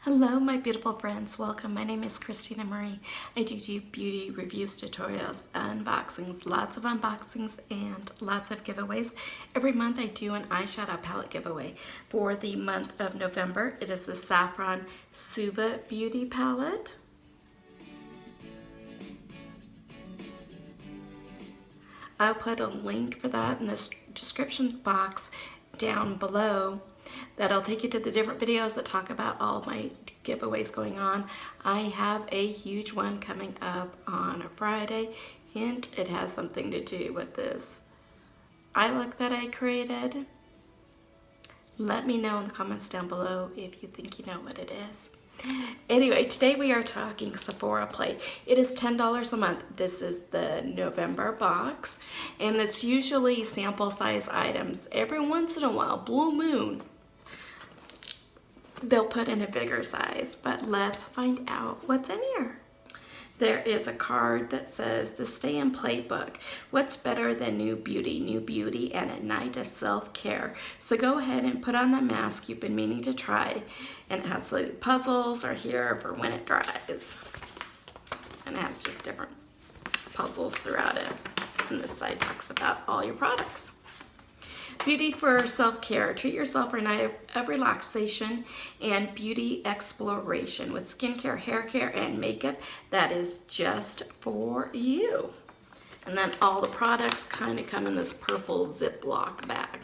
Hello my beautiful friends, welcome. My name is Christina Marie. I do beauty reviews, tutorials, unboxings, lots of unboxings and lots of giveaways. Every month I do an eyeshadow palette giveaway. For the month of November, it is the Saffron Suva Beauty Palette. I'll put a link for that in the description box down below. That'll take you to the different videos that talk about all my giveaways going on. I have a huge one coming up on a Friday. Hint, it has something to do with this eye look that I created. Let me know in the comments down below if you think you know what it is. Anyway, today we are talking Sephora Play. It is $10 a month. This is the November box, and it's usually sample size items. Every once in a while, Blue Moon, they'll put in a bigger size, but let's find out what's in here. There is a card that says the Stay and Play book. What's better than new beauty and a night of self-care. So go ahead and put on the mask you've been meaning to try. And it has like puzzles are here for when it dries. And it has just different puzzles throughout it. And this side talks about all your products. Beauty for self-care. Treat yourself for a night of relaxation and beauty exploration with skincare, hair care, and makeup that is just for you. And then all the products kind of come in this purple Ziploc bag.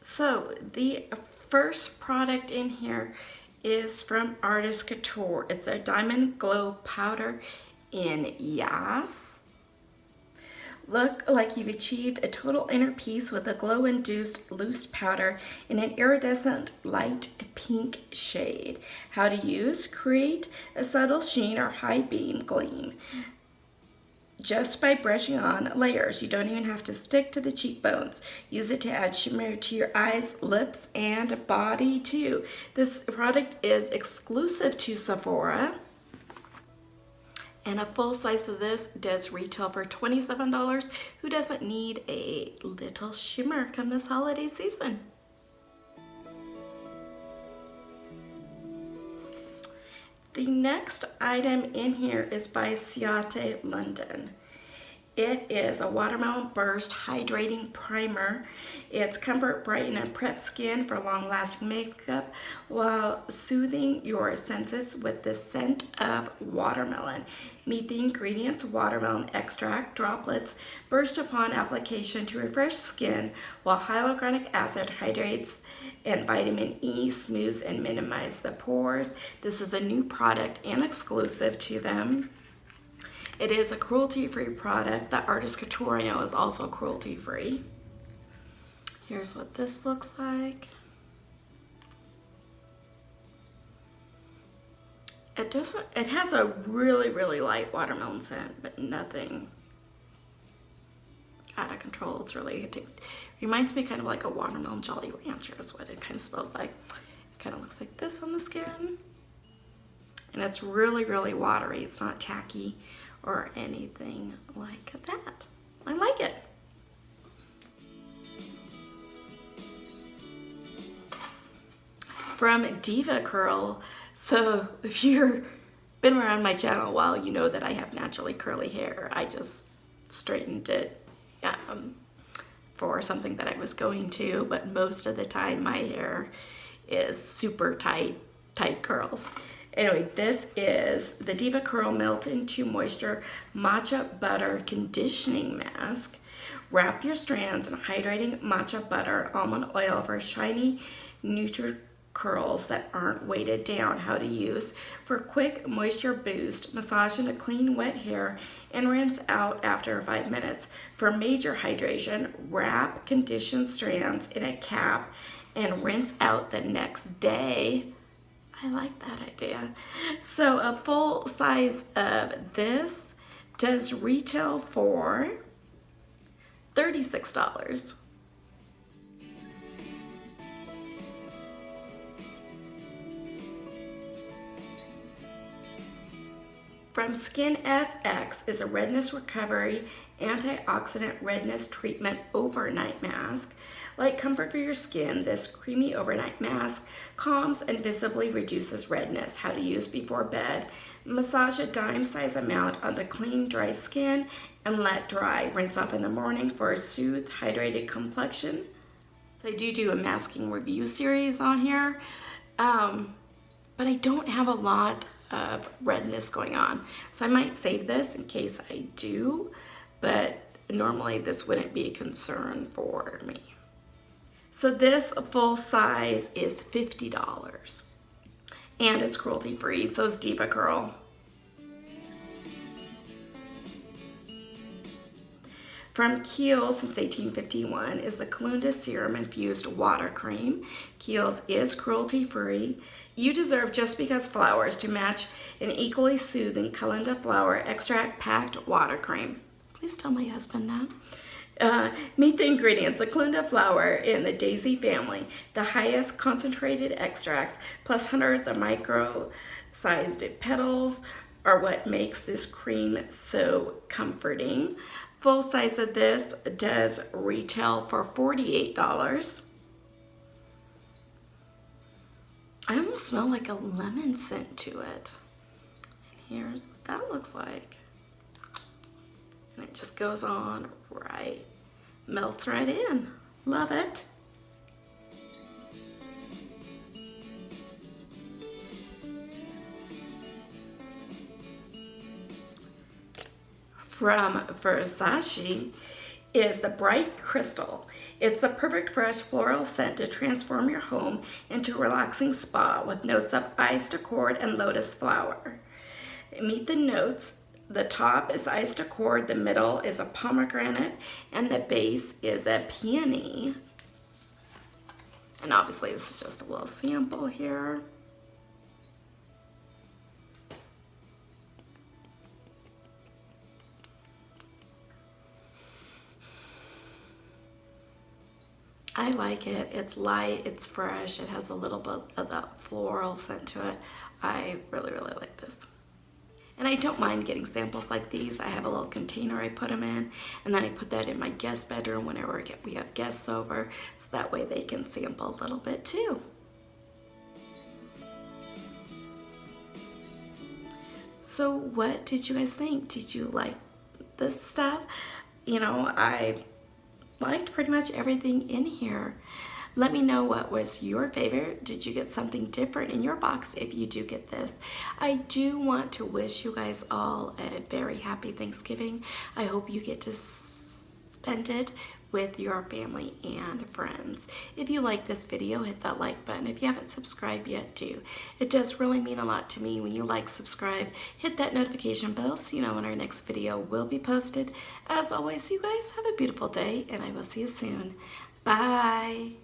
So the first product in here is from Artist Couture. It's a Diamond Glow Powder in Yass. Look like you've achieved a total inner peace with a glow-induced loose powder in an iridescent light pink shade. How to use? Create a subtle sheen or high beam gleam just by brushing on layers. You don't even have to stick to the cheekbones. Use it to add shimmer to your eyes, lips, and body too. This product is exclusive to Sephora. And a full size of this does retail for $27. Who doesn't need a little shimmer come this holiday season? The next item in here is by Ciate London. It is a Watermelon Burst Hydrating Primer. It's comfort, brighten, and prep skin for long-lasting makeup while soothing your senses with the scent of watermelon. Meet the ingredients: watermelon extract droplets burst upon application to refresh skin, while hyaluronic acid hydrates and vitamin E smooths and minimizes the pores. This is a new product and exclusive to them. It is a cruelty-free product. The Artist Couture I know is also cruelty-free. Here's what this looks like. It has a really light watermelon scent, but nothing out of control. It's really, it reminds me kind of like a watermelon Jolly Rancher is what it kind of smells like. It kind of looks like this on the skin. And it's really watery. It's not tacky or anything like that. I like it. From DevaCurl. So if you've been around my channel a while, you know that I have naturally curly hair. I just straightened it for something that I was going to, but most of the time my hair is super tight curls. Anyway, this is the DevaCurl Melt into Moisture Matcha Butter Conditioning Mask. Wrap your strands in hydrating matcha butter almond oil for shiny, neutral curls that aren't weighted down. How to use: for quick moisture boost, massage into clean wet hair and rinse out after 5 minutes. For major hydration, wrap conditioned strands in a cap and rinse out the next day. I like that idea. So a full size of this does retail for $36. From SkinFix is a redness recovery Antioxidant Redness Treatment Overnight Mask. Light comfort for your skin, this creamy overnight mask calms and visibly reduces redness. How to use before bed. Massage a dime-size amount onto clean, dry skin and let dry. Rinse off in the morning for a soothed, hydrated complexion. So I do a masking review series on here, but I don't have a lot of redness going on. So I might save this in case I do, but normally this wouldn't be a concern for me. So this full size is $50 and it's cruelty free, so it's DevaCurl. From Kiehls since 1851 is the Calendula Serum-Infused Water Cream. Kiehls is cruelty free. You deserve just because flowers to match an equally soothing Calendula flower extract packed water cream. Please tell my husband that. Meet the ingredients: the Calendula flower in the daisy family, the highest concentrated extracts, plus hundreds of micro-sized petals are what makes this cream so comforting. Full size of this does retail for $48. I almost smell like a lemon scent to it. And here's what that looks like. And it just goes on right, melts right in. Love it. From Verasce is the Bright Crystal. It's the perfect fresh floral scent to transform your home into a relaxing spa with notes of iced accord and lotus flower. Meet the notes. The top is iced accord, the middle is a pomegranate, and the base is a peony. And obviously this is just a little sample here. I like it. It's light, it's fresh, it has a little bit of that floral scent to it. I really like this. And I don't mind getting samples like these. I have a little container I put them in, and then I put that in my guest bedroom whenever we have guests over, so that way they can sample a little bit too. So what did you guys think? Did you like this stuff? You know, I liked pretty much everything in here. Let me know what was your favorite. Did you get something different in your box if you do get this? I do want to wish you guys all a very happy Thanksgiving. I hope you get to spend it with your family and friends. If you like this video, hit that like button. If you haven't subscribed yet, do. It does really mean a lot to me when you like, subscribe, hit that notification bell so you know when our next video will be posted. As always, you guys have a beautiful day, and I will see you soon. Bye.